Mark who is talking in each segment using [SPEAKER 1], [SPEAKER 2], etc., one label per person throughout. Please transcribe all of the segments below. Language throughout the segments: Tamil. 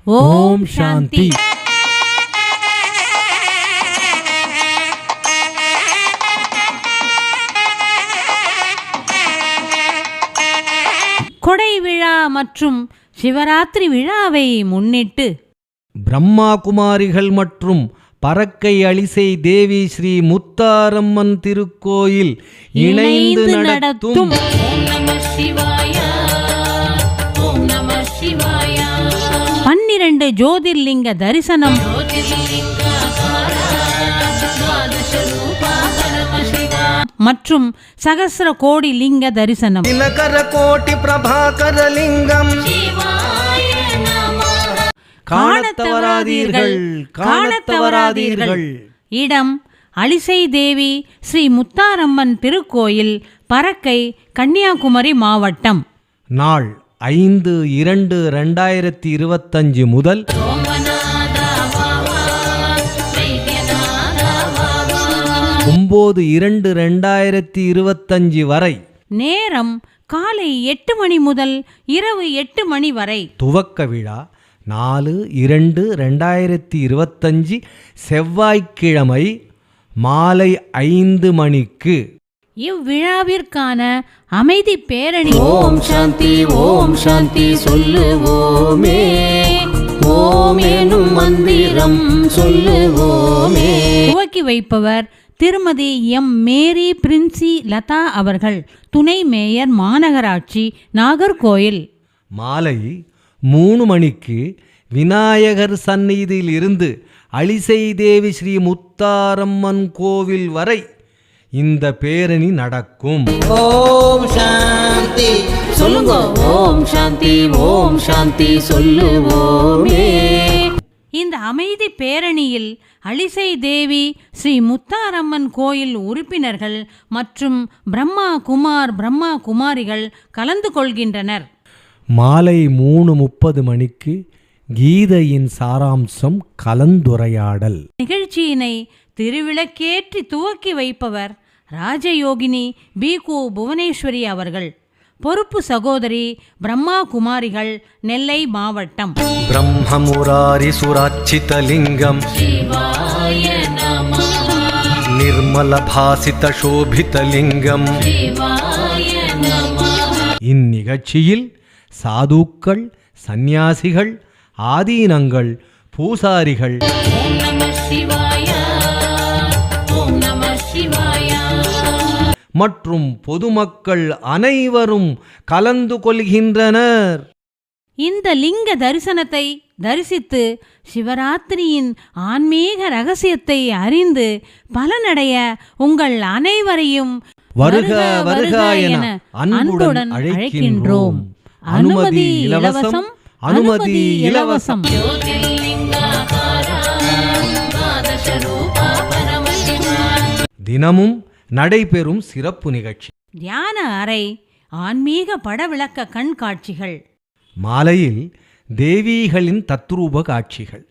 [SPEAKER 1] ஓம் சாந்தி. கொடை விழா மற்றும் சிவராத்திரி விழாவை முன்னிட்டு
[SPEAKER 2] பிரம்மா குமாரிகள் மற்றும் பறக்கை அழிசை தேவி ஸ்ரீ முத்தாரம்மன் திருக்கோயில் இணைந்து நடத்தும் 12
[SPEAKER 1] ஜோதிர்லிங்க தரிசனம் மற்றும் சகஸ்ர கோடி லிங்க தரிசனம்.
[SPEAKER 2] தினகர கோட்டி பிரபாகர லிங்கம் காணத்தவராதீர்கள்.
[SPEAKER 1] இடம் அழிசை தேவி ஸ்ரீ முத்தாரம்மன் திருக்கோயில், பறக்கை, கன்னியாகுமரி மாவட்டம்.
[SPEAKER 2] நாள் 5/2/2025 முதல் 9/2/2025 வரை.
[SPEAKER 1] நேரம் காலை 8 மணி முதல் இரவு 8 மணி வரை.
[SPEAKER 2] துவக்க விழா 4/2/2025 செவ்வாய்க்கிழமை மாலை 5 மணிக்கு.
[SPEAKER 1] இவ்விழாவிற்கான அமைதி பேரணி
[SPEAKER 3] ஓம் சாந்தி ஓம் சாந்தி சொல்லுவோமே, ஓம் எனும் மந்திரம் சொல்லுவோமே.
[SPEAKER 1] துவக்கி வைப்பவர் திருமதி எம். மேரி பிரின்சி லதா அவர்கள், துணை மேயர், மாநகராட்சி, நாகர்கோயில்.
[SPEAKER 2] மாலை 3 மணிக்கு விநாயகர் சந்நிதியில் இருந்து அழிசை தேவி ஸ்ரீ முத்தாரம்மன் கோவில் வரை இந்த பேரணி நடக்கும்.
[SPEAKER 3] ஓம் சாந்தி சொல்லுங்க, ஓம் சாந்தி ஓம் சாந்தி சொல்லுவோமே.
[SPEAKER 1] இந்த அமைதி பேரணியில் அழிசை தேவி ஸ்ரீ முத்தாரம்மன் கோயில் உறுப்பினர்கள் மற்றும் பிரம்மா குமாரிகள் கலந்து கொள்கின்றனர்.
[SPEAKER 2] மாலை 3:30 மணிக்கு கீதையின் சாராம்சம் கலந்துரையாடல்.
[SPEAKER 1] நிகழ்ச்சியினை திருவிளக்கேற்றி துவக்கி வைப்பவர் ராஜயோகினி பீகு புவனேஸ்வரி அவர்கள். பொறுப்பு சகோதரி பிரம்மா குமாரிகள், நெல்லை மாவட்டம்.
[SPEAKER 2] பிரம்மமுராரி சுராச்சிதலிங்கம் நிர்மல பாசித சோபிதலிங்கம். இந்நிகழ்ச்சியில் சாதுக்கள், சந்நியாசிகள், ஆதீனங்கள், பூசாரிகள் மற்றும் பொதுமக்கள் அனைவரும் கலந்து கொள்கின்றனர்.
[SPEAKER 1] இந்த லிங்க தரிசனத்தை தரிசித்து சிவராத்திரியின் ஆன்மீக ரகசியத்தை அறிந்து பலனடைய உங்கள் அனைவரையும்
[SPEAKER 2] வருக வருக என அன்புடன் அழைக்கின்றோம். அனுமதி இலவசம், அனுமதி இலவசம். தினமும் நடைபெறும் சிறப்பு நிகழ்ச்சி
[SPEAKER 1] தியான அறை, ஆன்மீக படவிளக்க கண்காட்சிகள்.
[SPEAKER 2] மாலையில் தேவீகளின் தத்ரூப காட்சிகள்,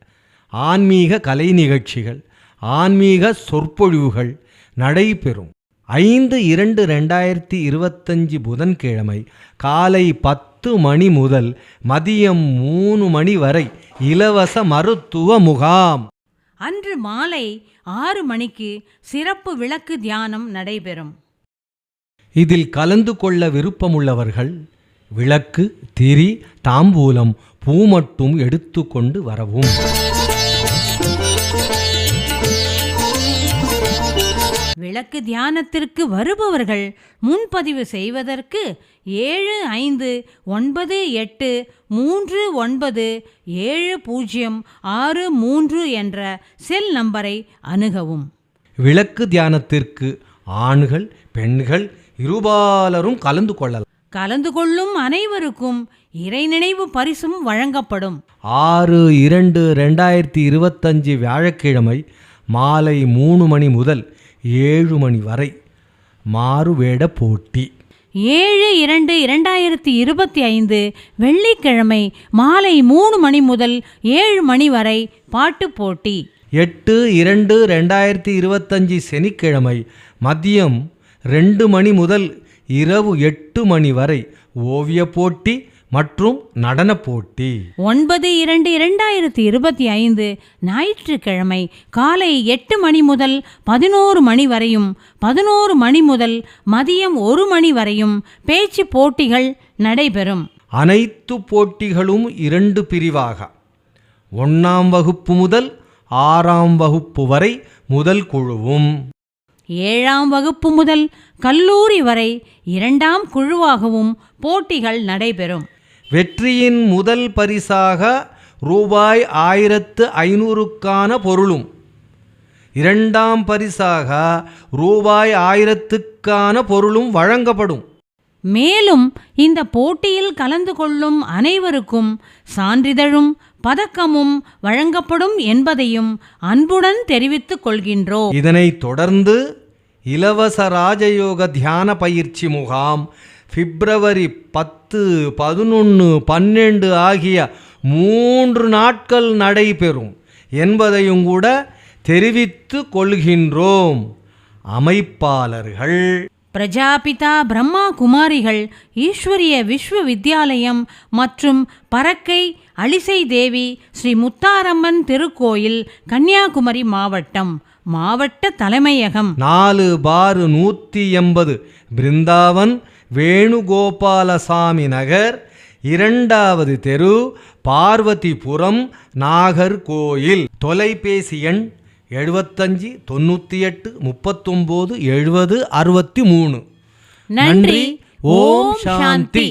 [SPEAKER 2] ஆன்மீக கலை நிகழ்ச்சிகள், ஆன்மீக சொற்பொழிவுகள் நடைபெறும். 5/2/2025 புதன்கிழமை காலை 10 மணி முதல் மதியம் 3 மணி வரை இலவச மருத்துவ முகாம்.
[SPEAKER 1] அன்று மாலை 6 மணிக்கு சிறப்பு விளக்கு தியானம் நடைபெறும்.
[SPEAKER 2] இதில் கலந்து கொள்ள விருப்பமுள்ளவர்கள் விளக்கு, திரி, தாம்பூலம், பூ மட்டும் எடுத்துக்கொண்டு வரவும்.
[SPEAKER 1] விளக்கு தியானத்திற்கு வருபவர்கள் முன்பதிவு செய்வதற்கு 7598397063 என்ற செல் நம்பரை அணுகவும்.
[SPEAKER 2] விளக்கு தியானத்திற்கு ஆண்கள், பெண்கள் இருபாலரும் கலந்து கொள்ளலாம்.
[SPEAKER 1] கலந்து கொள்ளும் அனைவருக்கும் இறை நினைவு பரிசும் வழங்கப்படும்.
[SPEAKER 2] 6/2/2025 வியாழக்கிழமை மாலை 3 மணி முதல் 7 மணி வரை மாறுவேட போட்டி.
[SPEAKER 1] 7/2/2025 வெள்ளிக்கிழமை மாலை 3 மணி முதல் 7 மணி வரை பாட்டு போட்டி.
[SPEAKER 2] 8/2/2025 சனிக்கிழமை மதியம் 2 மணி முதல் இரவு 8 மணி வரை ஓவிய போட்டி மற்றும் நடனப் போட்டி.
[SPEAKER 1] 9/2/2025 ஞாயிற்றுக்கிழமை காலை 8 மணி முதல் 11 மணி வரையும் 11 மணி முதல் மதியம் 1 மணி வரையும் பேச்சு போட்டிகள் நடைபெறும்.
[SPEAKER 2] அனைத்து போட்டிகளும் 2 பிரிவாக 1ஆம் வகுப்பு முதல் 6ஆம் வகுப்பு வரை முதல் குழுவும்
[SPEAKER 1] 7ஆம் வகுப்பு முதல் கல்லூரி வரை 2ஆம் குழுவாகவும் போட்டிகள் நடைபெறும்.
[SPEAKER 2] வெற்றியின் முதல் பரிசாக ரூபாய் 1500க்கான பொருளும் 2ஆம் பரிசாக ரூபாய் 1000க்கான பொருளும் வழங்கப்படும்.
[SPEAKER 1] மேலும் இந்த போட்டியில் கலந்து கொள்ளும் அனைவருக்கும் சான்றிதழும் பதக்கமும் வழங்கப்படும் என்பதையும் அன்புடன் தெரிவித்துக் கொள்கின்றோம்.
[SPEAKER 2] இதனைத் தொடர்ந்து இலவச ராஜயோக தியான பயிற்சி முகாம் பிப்ரவரி 10, 11, 12 ஆகிய 3 நாட்கள் நடைபெறும் என்பதையும் கூட தெரிவித்து கொள்கின்றோம். அமைப்பாளர்கள்
[SPEAKER 1] பிரஜாபிதா பிரம்மா குமாரிகள் ஈஸ்வரிய விஸ்வ வித்யாலயம் மற்றும் பறக்கை அலிசை தேவி ஸ்ரீ முத்தாரம்மன் திருக்கோயில், கன்னியாகுமரி மாவட்டம், மாவட்ட தலைமையகம்
[SPEAKER 2] 4/180 பிருந்தாவன் வேணுகோபாலசாமி நகர், 2வது தெரு, பார்வதிபுரம், நாகர்கோயில். தொலைபேசி எண் 75 98 39 70 63.
[SPEAKER 1] நன்றி. ஓம் சாந்தி.